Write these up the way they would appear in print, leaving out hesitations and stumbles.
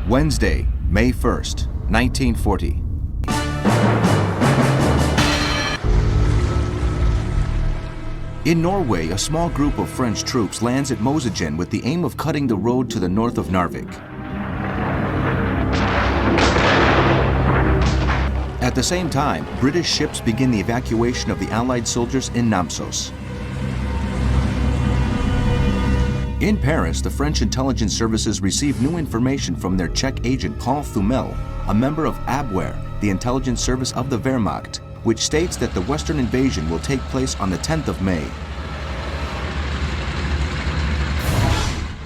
Wednesday, May 1st, 1940. In Norway, a small group of French troops lands at Mosegen with the aim of cutting the road to the north of Narvik. At the same time, British ships begin the evacuation of the Allied soldiers in Namsos. In Paris, the French intelligence services receive new information from their Czech agent Paul Thumel, a member of Abwehr, the intelligence service of the Wehrmacht, which states that the Western invasion will take place on the 10th of May.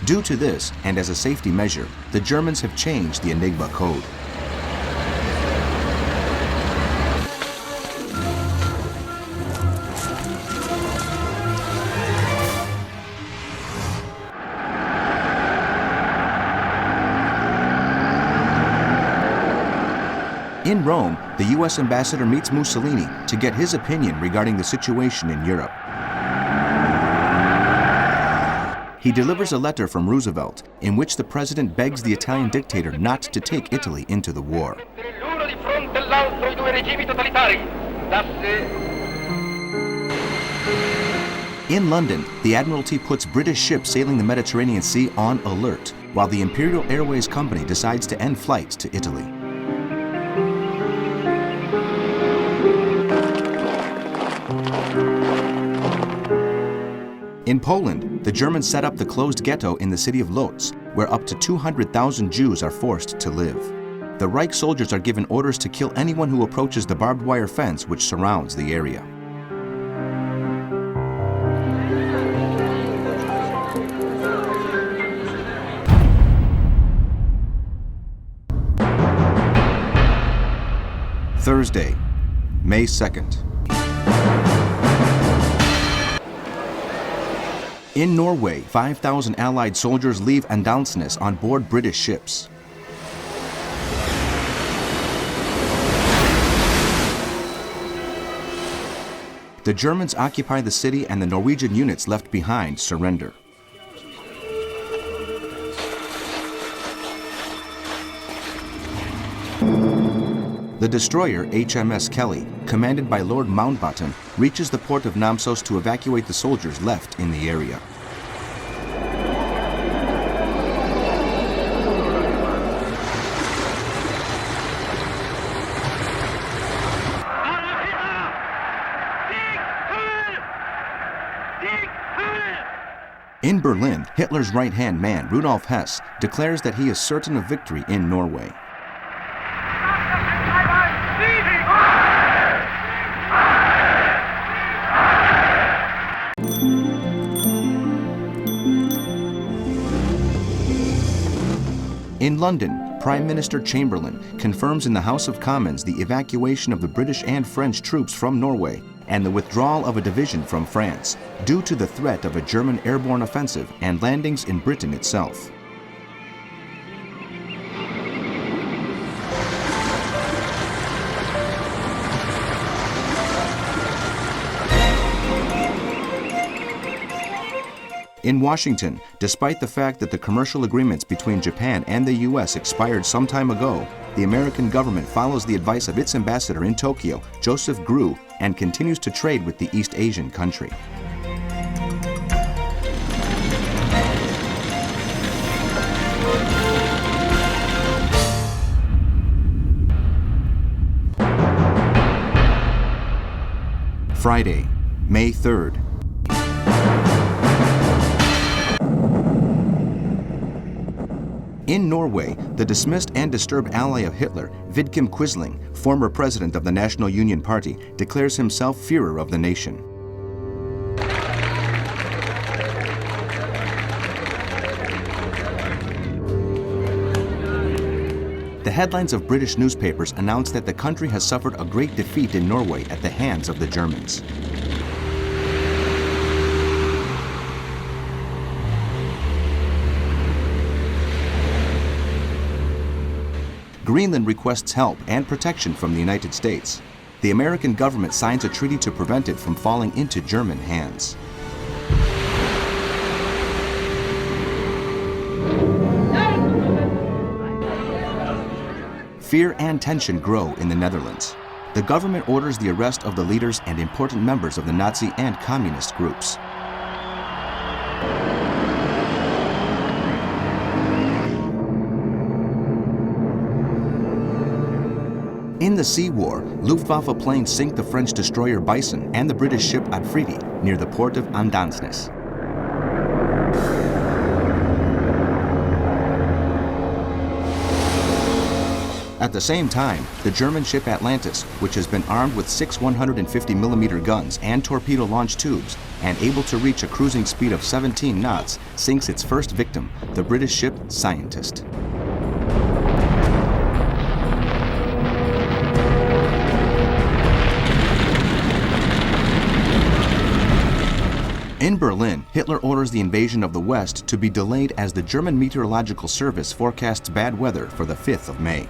Due to this, and as a safety measure, the Germans have changed the Enigma code. In Rome, the U.S. ambassador meets Mussolini to get his opinion regarding the situation in Europe. He delivers a letter from Roosevelt in which the president begs the Italian dictator not to take Italy into the war. In London, the Admiralty puts British ships sailing the Mediterranean Sea on alert, while the Imperial Airways Company decides to end flights to Italy. In Poland, the Germans set up the closed ghetto in the city of Lodz, where up to 200,000 Jews are forced to live. The Reich soldiers are given orders to kill anyone who approaches the barbed wire fence which surrounds the area. Thursday, May 2nd. In Norway, 5,000 Allied soldiers leave Andalsnes on board British ships. The Germans occupy the city and the Norwegian units left behind surrender. The destroyer HMS Kelly, commanded by Lord Mountbatten, reaches the port of Namsos to evacuate the soldiers left in the area. In Berlin, Hitler's right-hand man, Rudolf Hess, declares that he is certain of victory in Norway. In London, Prime Minister Chamberlain confirms in the House of Commons the evacuation of the British and French troops from Norway and the withdrawal of a division from France due to the threat of a German airborne offensive and landings in Britain itself. In Washington, despite the fact that the commercial agreements between Japan and the U.S. expired some time ago, the American government follows the advice of its ambassador in Tokyo, Joseph Grew, and continues to trade with the East Asian country. Friday, May 3rd. In Norway, the dismissed and disturbed ally of Hitler, Vidkun Quisling, former president of the National Union Party, declares himself Führer of the nation. The headlines of British newspapers announce that the country has suffered a great defeat in Norway at the hands of the Germans. Greenland requests help and protection from the United States. The American government signs a treaty to prevent it from falling into German hands. Fear and tension grow in the Netherlands. The government orders the arrest of the leaders and important members of the Nazi and communist groups. In the Sea War, Luftwaffe planes sink the French destroyer Bison and the British ship Afridi near the port of Andansnes. At the same time, the German ship Atlantis, which has been armed with 6 150mm guns and torpedo launch tubes and able to reach a cruising speed of 17 knots, sinks its first victim, the British ship Scientist. In Berlin, Hitler orders the invasion of the West to be delayed as the German Meteorological Service forecasts bad weather for the 5th of May.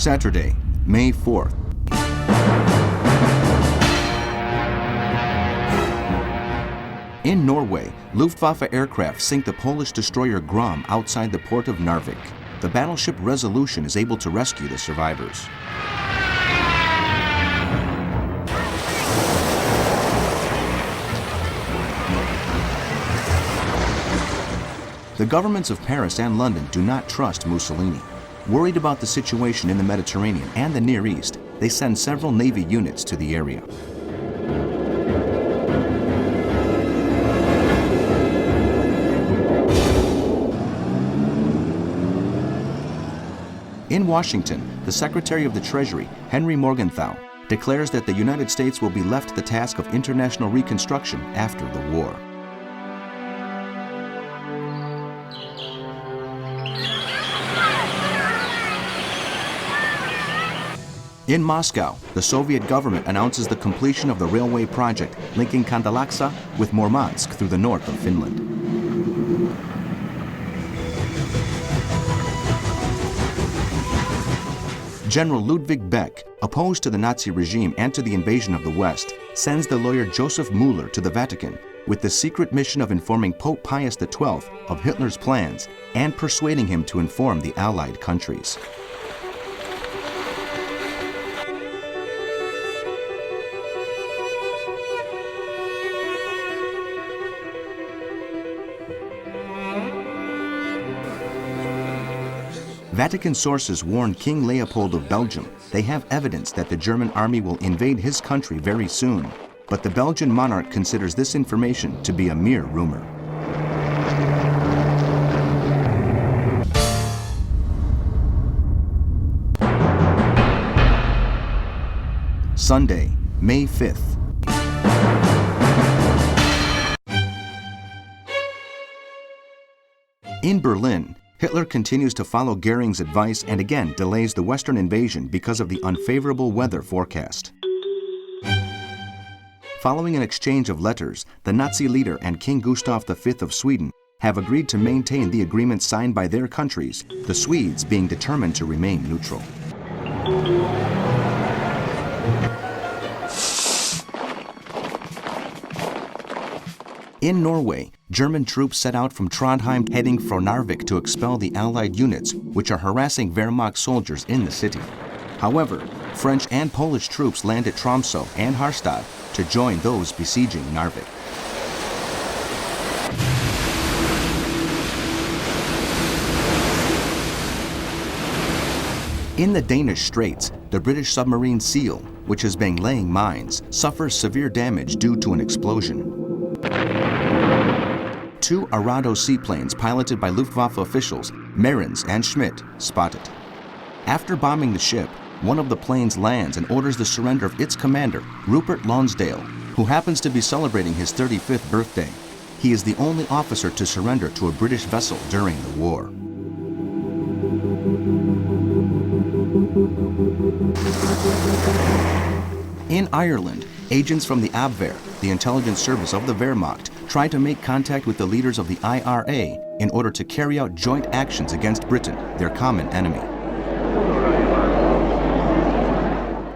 Saturday, May 4th. In Norway, Luftwaffe aircraft sink the Polish destroyer Grom outside the port of Narvik. The battleship Resolution is able to rescue the survivors. The governments of Paris and London do not trust Mussolini. Worried about the situation in the Mediterranean and the Near East, they send several Navy units to the area. In Washington, the Secretary of the Treasury, Henry Morgenthau, declares that the United States will be left the task of international reconstruction after the war. In Moscow, the Soviet government announces the completion of the railway project linking Kandalaksa with Murmansk through the north of Finland. General Ludwig Beck, opposed to the Nazi regime and to the invasion of the West, sends the lawyer Joseph Müller to the Vatican with the secret mission of informing Pope Pius XII of Hitler's plans and persuading him to inform the Allied countries. Vatican sources warn King Leopold of Belgium they have evidence that the German army will invade his country very soon, but the Belgian monarch considers this information to be a mere rumor. Sunday, May 5th. In Berlin, Hitler continues to follow Goering's advice and again delays the Western invasion because of the unfavorable weather forecast. Following an exchange of letters, the Nazi leader and King Gustav V of Sweden have agreed to maintain the agreement signed by their countries, the Swedes being determined to remain neutral. In Norway, German troops set out from Trondheim heading for Narvik to expel the Allied units which are harassing Wehrmacht soldiers in the city. However, French and Polish troops land at Tromsø and Harstad to join those besieging Narvik. In the Danish Straits, the British submarine Seal, which has been laying mines, suffers severe damage due to an explosion. 2 Arado seaplanes piloted by Luftwaffe officials, Mehrens and Schmidt, spot it. After bombing the ship, one of the planes lands and orders the surrender of its commander, Rupert Lonsdale, who happens to be celebrating his 35th birthday. He is the only officer to surrender to a British vessel during the war. In Ireland, agents from the Abwehr, the intelligence service of the Wehrmacht, try to make contact with the leaders of the IRA in order to carry out joint actions against Britain, their common enemy.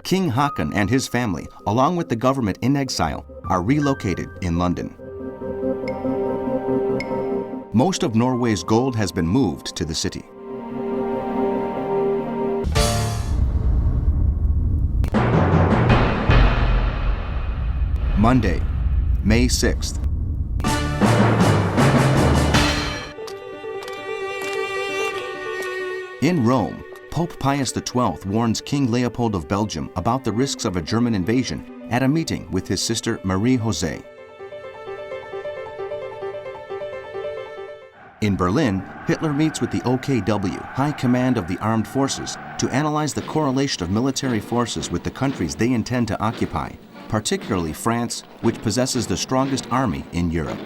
King Haakon and his family, along with the government in exile, are relocated in London. Most of Norway's gold has been moved to the city. Monday, May 6th. In Rome, Pope Pius XII warns King Leopold of Belgium about the risks of a German invasion at a meeting with his sister Marie-José. In Berlin, Hitler meets with the OKW, High Command of the Armed Forces, to analyze the correlation of military forces with the countries they intend to occupy, particularly France, which possesses the strongest army in Europe.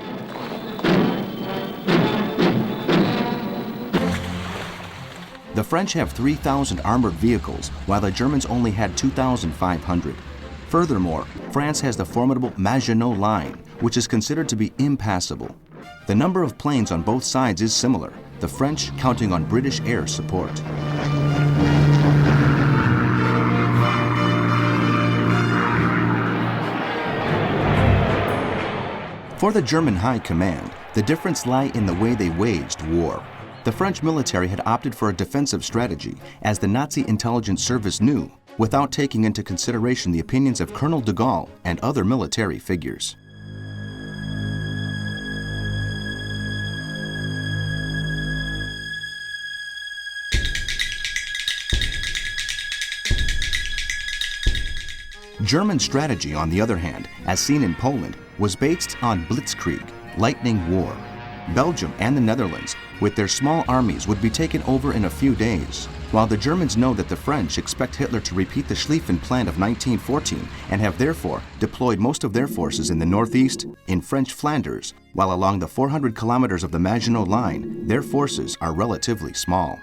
The French have 3,000 armored vehicles, while the Germans only had 2,500. Furthermore, France has the formidable Maginot Line, which is considered to be impassable. The number of planes on both sides is similar, the French counting on British air support. For the German High Command, the difference lay in the way they waged war. The French military had opted for a defensive strategy, as the Nazi intelligence service knew, without taking into consideration the opinions of Colonel de Gaulle and other military figures. German strategy, on the other hand, as seen in Poland, was based on blitzkrieg, lightning war. Belgium and the Netherlands, with their small armies, would be taken over in a few days, while the Germans know that the French expect Hitler to repeat the Schlieffen Plan of 1914 and have therefore deployed most of their forces in the northeast, in French Flanders, while along the 400 kilometers of the Maginot Line, their forces are relatively small.